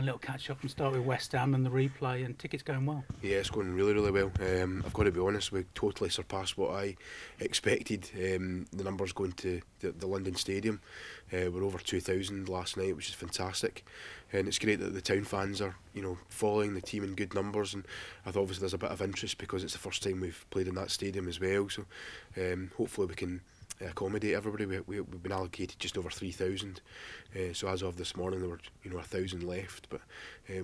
a little catch up and start with West Ham and the replay and tickets going well. Yeah, it's going really, really well. I've got to be honest, we totally surpassed what I expected. The numbers going to the London Stadium were over 2,000 last night, which is fantastic. And it's great that the town fans are, following the team in good numbers. And I thought obviously there's a bit of interest because it's the first time we've played in that stadium as well. So hopefully we can accommodate everybody. We've been allocated just over 3,000. So as of this morning, there were 1,000 left. But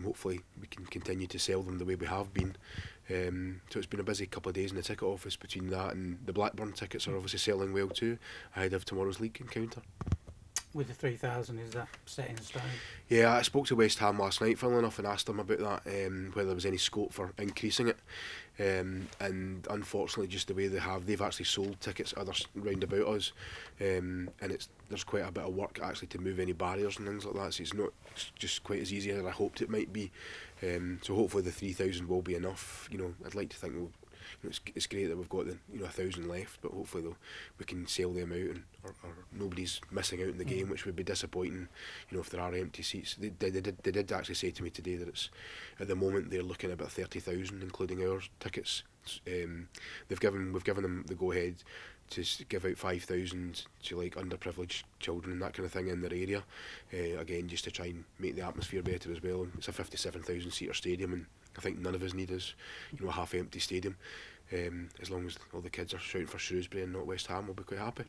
hopefully we can continue to sell them the way we have been. So it's been a busy couple of days in the ticket office between that, and the Blackburn tickets are obviously selling well too, ahead of tomorrow's league encounter. With the 3,000, is that set in stone? Yeah, I spoke to West Ham last night, funnily enough, and asked them about that, whether there was any scope for increasing it. And unfortunately, just the way they've actually sold tickets others round about us, and there's quite a bit of work actually to move any barriers and things like that. So it's not just quite as easy as I hoped it might be. So hopefully the 3,000 will be enough. I'd like to think it's great that we've got the 1,000 left, but hopefully we can sell them out and or nobody's missing out in the game, which would be disappointing. If there are empty seats. They did actually say to me today that it's at the moment they're looking at about 30,000, including our tickets. We've given them the go ahead to give out 5,000 to underprivileged children and that kind of thing in their area. Again, just to try and make the atmosphere better as well. It's a 57,000 seater stadium, and I think none of us need a half empty stadium. As long as all the kids are shouting for Shrewsbury and not West Ham, we'll be quite happy.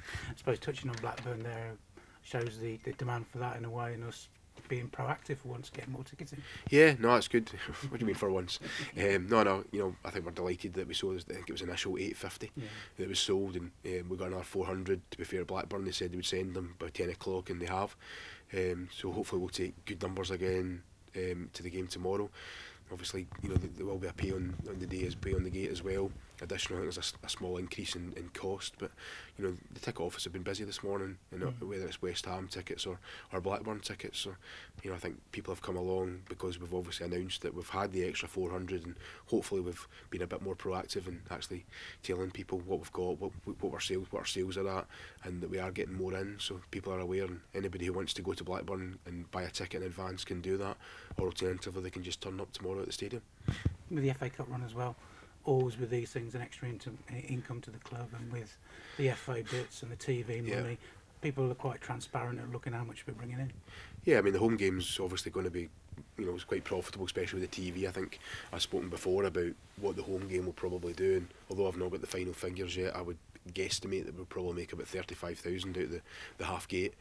I suppose touching on Blackburn there shows the demand for that in a way, and us being proactive for once, getting more tickets in. Yeah, no, it's good. What do you mean for once? No, I think we're delighted that we sold. I think it was initial 850 that was sold, and we got another 400. To be fair, Blackburn, they said they would send them by 10 o'clock, and they have. So hopefully we'll take good numbers again to the game tomorrow. Obviously, there will be a pay on the day as pay on the gate as well. Additionally, I think there's a small increase in cost, but the ticket office have been busy this morning, whether it's West Ham tickets or Blackburn tickets. So I think people have come along because we've obviously announced that we've had the extra 400, and hopefully we've been a bit more proactive in actually telling people what we've got, what our sales are at, and that we are getting more in, so people are aware. And anybody who wants to go to Blackburn and buy a ticket in advance can do that, or alternatively they can just turn up tomorrow at the stadium. With the FA Cup run as well, always with these things an extra income to the club, and with the FA bits and the TV money, people are quite transparent at looking how much we're bringing in. Yeah, I mean the home game's obviously going to be, it's quite profitable, especially with the TV. I think I've spoken before about what the home game will probably do, and although I've not got the final figures yet, I would guesstimate that we'll probably make about 35,000 out of the half gate.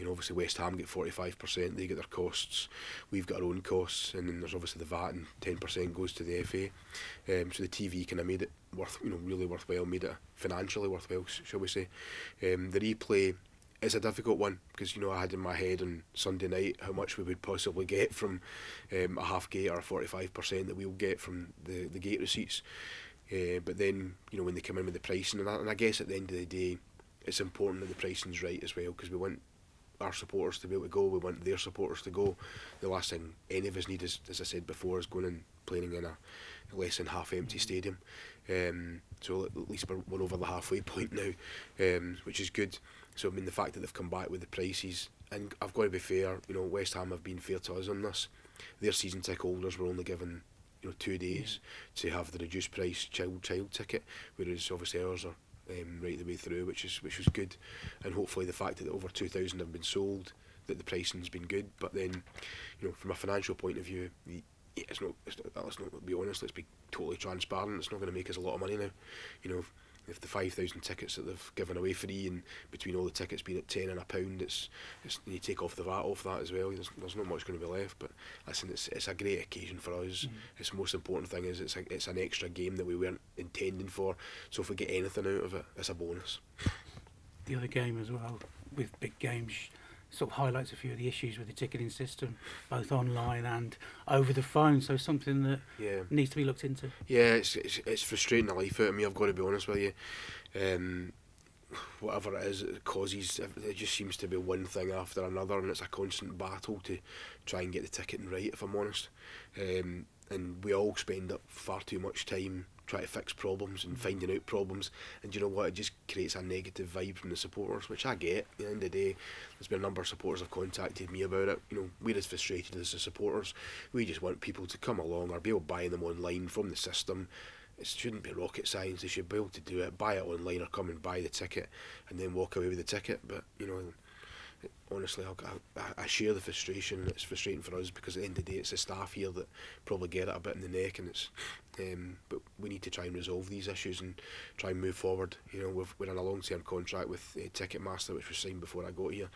Obviously West Ham get 45%, they get their costs, we've got our own costs, and then there's obviously the VAT, and 10% goes to the FA. So the TV kind of made it really worthwhile, made it financially worthwhile, shall we say. The replay is a difficult one because I had in my head on Sunday night how much we would possibly get from a half gate or a 45% that we'll get from the gate receipts. But then when they come in with the pricing and that, and I guess at the end of the day it's important that the pricing's right as well, because we want our supporters to be able to go, we want their supporters to go. The last thing any of us need is, as I said before, is going and playing in a less than half empty stadium. So at least we're over the halfway point now, which is good. So I mean the fact that they've come back with the prices, and I've got to be fair, West Ham have been fair to us on this. Their season ticket holders were only given 2 days to have the reduced price child ticket, whereas obviously ours are right the way through, which was good. And hopefully the fact that over 2,000 have been sold, that the pricing's been good. But then from a financial point of view, let's not be honest, let's be totally transparent, it's not going to make us a lot of money now. If the 5,000 tickets that they've given away free, and between all the tickets being at £10 and £1, it's you take off the VAT off that as well. There's not much going to be left. But listen, it's a great occasion for us. It's the most important thing is it's an extra game that we weren't intending for. So if we get anything out of it, it's a bonus. The other game as well, with big games, sort of highlights a few of the issues with the ticketing system, both online and over the phone. So something that needs to be looked into. Yeah, it's frustrating the life out of me, I've got to be honest with you. Whatever it is, it causes, it just seems to be one thing after another, and it's a constant battle to try and get the ticketing right, if I'm honest. And we all spend up far too much time try to fix problems and finding out problems, and you know what, it just creates a negative vibe from the supporters, which I get. At the end of the day, there's been a number of supporters have contacted me about it. You know, we're as frustrated as the supporters. We just want people to come along or be able to buy them online from the system. It shouldn't be rocket science. They should be able to do it, buy it online or come and buy the ticket and then walk away with the ticket. But you know, honestly, I share the frustration. It's frustrating for us because at the end of the day, it's the staff here that probably get it a bit in the neck, and it's. But we need to try and resolve these issues and try and move forward. You know, we're in a long-term contract with Ticketmaster, which was signed before I got here,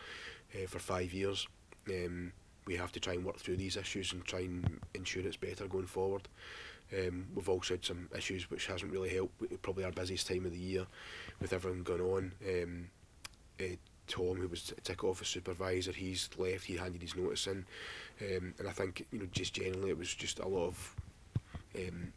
for 5 years. We have to try and work through these issues and try and ensure it's better going forward. We've also had some issues which hasn't really helped. Probably our busiest time of the year with everything going on. Tom, who was ticket office supervisor, he's left. He handed his notice in, and I think, you know, just generally it was just a lot of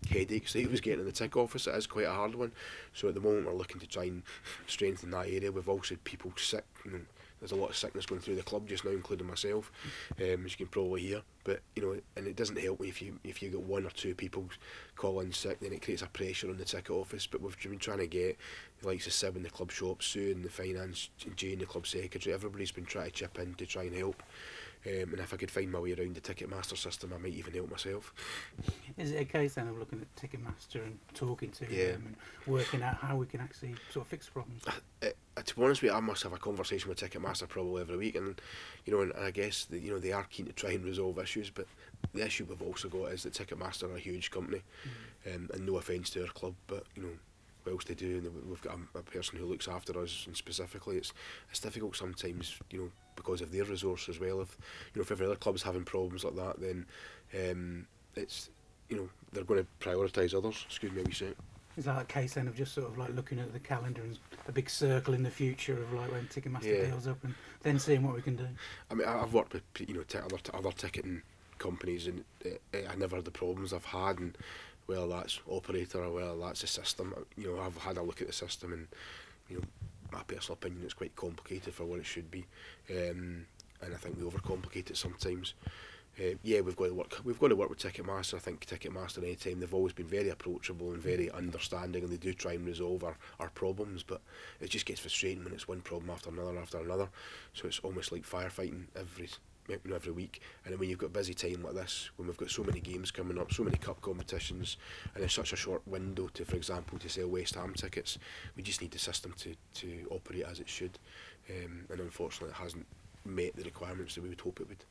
headaches that he was getting in the ticket office. It is quite a hard one. So at the moment we're looking to try and strengthen that area. We've also had people sick. You know, there's a lot of sickness going through the club just now, including myself, as you can probably hear. But you know, and it doesn't help if you get 1 or 2 people call in sick, then it creates a pressure on the ticket office. But we've been trying to get the likes of Sib in the club shop, Sue in the finance, Jane the club secretary. Everybody's been trying to chip in to try and help. And if I could find my way around the Ticketmaster system, I might even help myself. Is it a case then of looking at Ticketmaster and talking to them and working out how we can actually sort of fix problems? To be honest with you, I must have a conversation with Ticketmaster probably every week, and you know, and I guess that, you know, they are keen to try and resolve issues. But the issue we've also got is that Ticketmaster are a huge company, and no offence to our club, but you know, whilst they do, and we've got a person who looks after us, and specifically, it's difficult sometimes, you know, because of their resource as well. If you know, if every other club's having problems like that, then it's, you know, they're going to prioritise others. Excuse me a wee sec. Is that a case then of just sort of like looking at the calendar and a big circle in the future of like when Ticketmaster deals up, and then seeing what we can do? I mean, I've worked with, you know, other ticketing companies, and I never had the problems I've had, and whether that's operator or whether that's the system, you know, I've had a look at the system, and you know, my personal opinion, it's quite complicated for what it should be, and I think we overcomplicate it sometimes. We've got to work with Ticketmaster. I think Ticketmaster, anytime, they've always been very approachable and very understanding, and they do try and resolve our problems, but it just gets frustrating when it's one problem after another. So it's almost like firefighting every week. And then when you've got a busy time like this, when we've got so many games coming up, so many cup competitions, and in such a short window to, for example, to sell West Ham tickets, we just need the system to operate as it should, and unfortunately it hasn't met the requirements that we would hope it would.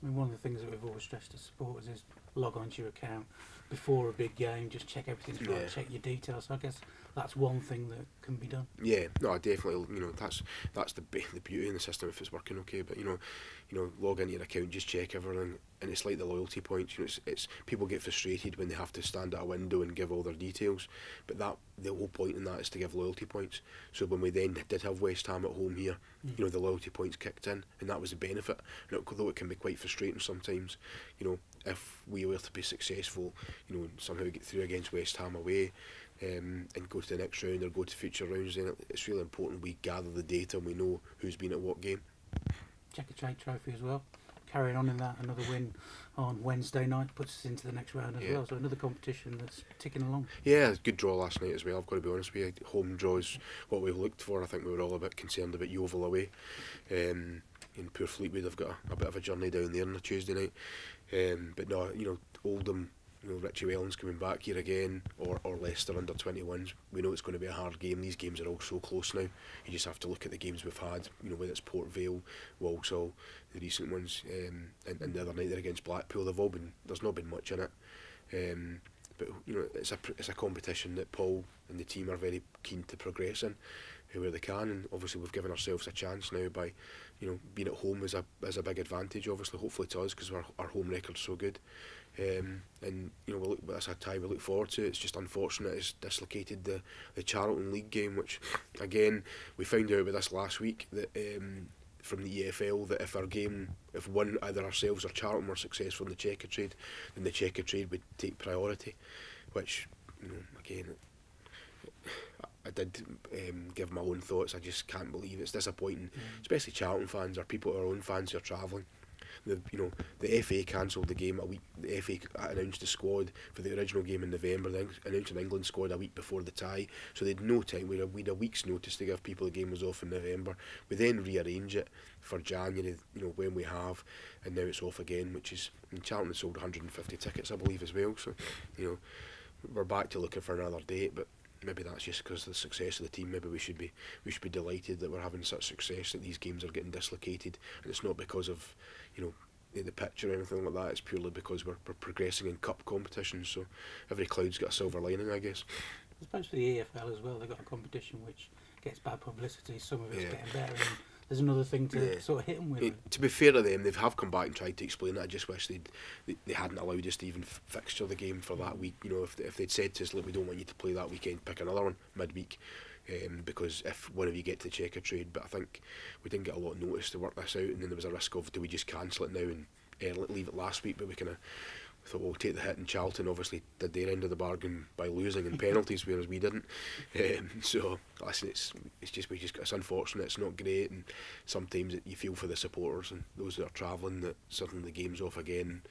I mean, one of the things that we've always stressed to supporters is log on to your account before a big game, just check everything's right, check your details. So I guess that's one thing that can be done. Yeah, no, definitely. You know, that's the beauty in the system if it's working okay. But you know, log into your account, just check everything, and it's like the loyalty points. You know, it's people get frustrated when they have to stand at a window and give all their details, but the whole point in that is to give loyalty points. So when we then did have West Ham at home here, you know, the loyalty points kicked in, and that was the benefit. And although it can be quite frustrating sometimes, you know, if we were to be successful, you know, somehow get through against West Ham away, and go to the next round or go to future rounds, then it's really important we gather the data and we know who's been at what game. Check a trade trophy as well. Carrying on in that, another win on Wednesday night puts us into the next round as well. So another competition that's ticking along. Yeah, good draw last night as well. I've got to be honest with you. Home draw is what we looked for. I think we were all a bit concerned about Yeovil away. And poor Fleetwood have got a bit of a journey down there on a Tuesday night. But no, you know, Oldham, you know, Richie Wellens coming back here again, or Leicester under 21s. We know it's going to be a hard game. These games are all so close now. You just have to look at the games we've had, you know, whether it's Port Vale, Walsall, the recent ones, and the other night there against Blackpool. There's not been much in it. But you know, it's a competition that Paul and the team are very keen to progress in, where they can, and obviously we've given ourselves a chance now by, you know, being at home is a big advantage. Obviously, hopefully to us, because our home record's so good. And you know, that's a tie we look forward to. It's just unfortunate it's dislocated the Charlton League game, which again we found out about this last week that from the EFL that if one, either ourselves or Charlton, were successful in the Checkatrade, then the Checkatrade would take priority, which, you know, again, I did give my own thoughts. I just can't believe it. It's disappointing, especially Charlton fans or people, our own fans who are travelling. The FA cancelled the game a week. The FA announced the squad for the original game in November. Then announced an England squad a week before the tie, so they'd no time. We'd a week's notice to give people the game was off in November. We then rearrange it for January, when we have, and now it's off again. Which is, Charlton sold 150 tickets, I believe, as well. So, we're back to looking for another date, but maybe that's just because of the success of the team. Maybe we should be delighted that we're having such success that these games are getting dislocated, and it's not because of the pitch or anything like that. It's purely because we're progressing in cup competitions. So every cloud's got a silver lining, I guess. I suppose for the EFL as well, they've got a competition which gets bad publicity. Some of it's getting better, and there's another thing to sort of hit them with. To be fair to them, they have come back and tried to explain it. I just wish they hadn't allowed us to even fixture the game for that week. If they'd said to us, look, we don't want you to play that weekend, pick another one midweek. Because if one of you get to the checker trade, but I think we didn't get a lot of notice to work this out, and then there was a risk of, do we just cancel it now and leave it last week? But we thought, we'll take the hit, and Charlton obviously did their end of the bargain by losing in penalties, whereas we didn't. So listen, it's unfortunate. It's not great, and sometimes you feel for the supporters and those that are travelling that suddenly the game's off again.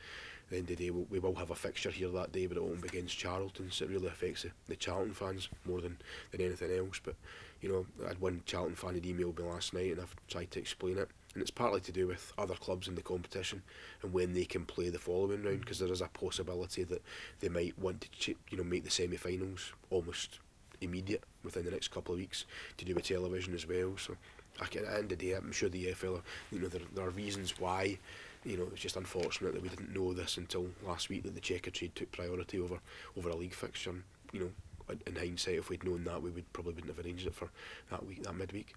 At the end of the day, we will have a fixture here that day, but it won't be against Charlton, so it really affects the Charlton fans more than anything else. But I had one Charlton fan who'd emailed me last night, and I've tried to explain it, and it's partly to do with other clubs in the competition and when they can play the following round, because there is a possibility that they might want to make the semi-finals almost immediate within the next couple of weeks to do with television as well. So at the end of the day, I'm sure the EFL, there are reasons why. It's just unfortunate that we didn't know this until last week, that the checker trade took priority over a league fixture. In hindsight, if we'd known that, we probably wouldn't have arranged it for that midweek.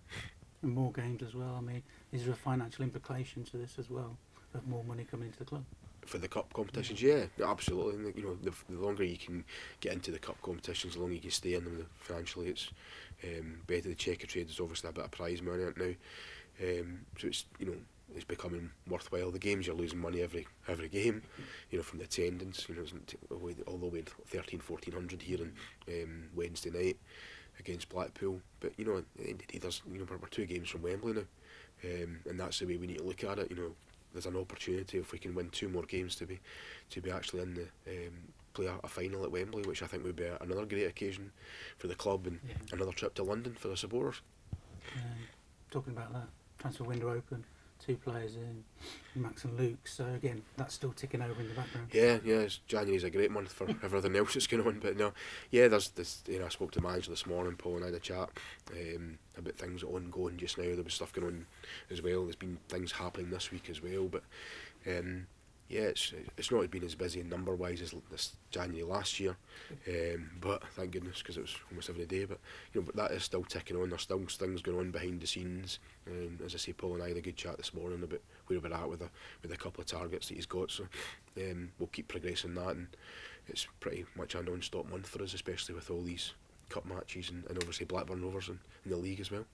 And more games as well. I mean, is there a financial implication to this as well, of more money coming into the club? For the cup competitions, yeah, absolutely. The longer you can get into the cup competitions, the longer you can stay in them financially, it's better. The checker trade is obviously a bit of prize money now, so it's it's becoming worthwhile. The games, you're losing money every game, from the attendance. Although we had 1,400 here on Wednesday night against Blackpool, but at the end of the day, there's we're 2 games from Wembley now, and that's the way we need to look at it. There's an opportunity if we can win 2 more games to be actually in the play a final at Wembley, which I think would be another great occasion for the club, and another trip to London for the supporters. Talking about that, transfer window open, 2 players in, Max and Luke, so again, that's still ticking over in the background. January's a great month for everything else that's going on, but there's this, I spoke to the manager this morning, Paul, and I had a chat about things ongoing just now. There was stuff going on as well. There's been things happening this week as well, but it's not been as busy number wise as this January last year, but thank goodness, because it was almost every day. But but that is still ticking on. There's still things going on behind the scenes. As I say, Paul and I had a good chat this morning about where we're at with a couple of targets that he's got. So we'll keep progressing that, and it's pretty much a non-stop month for us, especially with all these cup matches and obviously Blackburn Rovers in the league as well.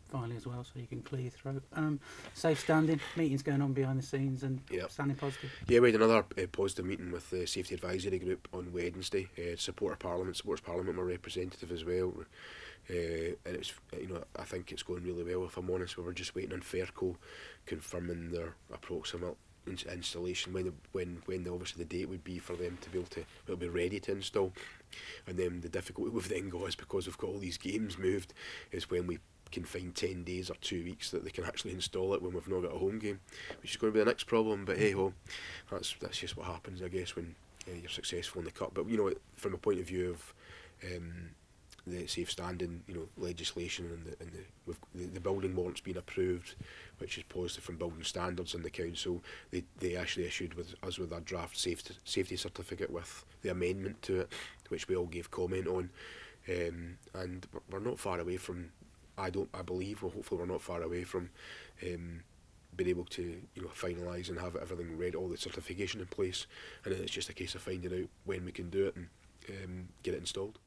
Finally as well, so you can clear your throat. Safe standing, meetings going on behind the scenes and standing positive. Yeah, we had another positive meeting with the Safety Advisory Group on Wednesday. Supporters Parliament were representative as well. And it's I think it's going really well, if I'm honest. We were just waiting on Fairco confirming their approximate installation when obviously the date would be for them to be ready to install. And then the difficulty we've then got is, because we've got all these games moved, is when we can find 10 days or 2 weeks that they can actually install it when we've not got a home game, which is going to be the next problem. But hey ho, that's just what happens, I guess, when you're successful in the cup. But from a point of view of the safe standing legislation, and the building warrant's been approved, which is positive from building standards, and the council they actually issued with a draft safety certificate with the amendment to it, which we all gave comment on, and we're not far away from, I believe, well, hopefully we're not far away from being able to finalise and have everything ready, all the certification in place, and then it's just a case of finding out when we can do it and get it installed.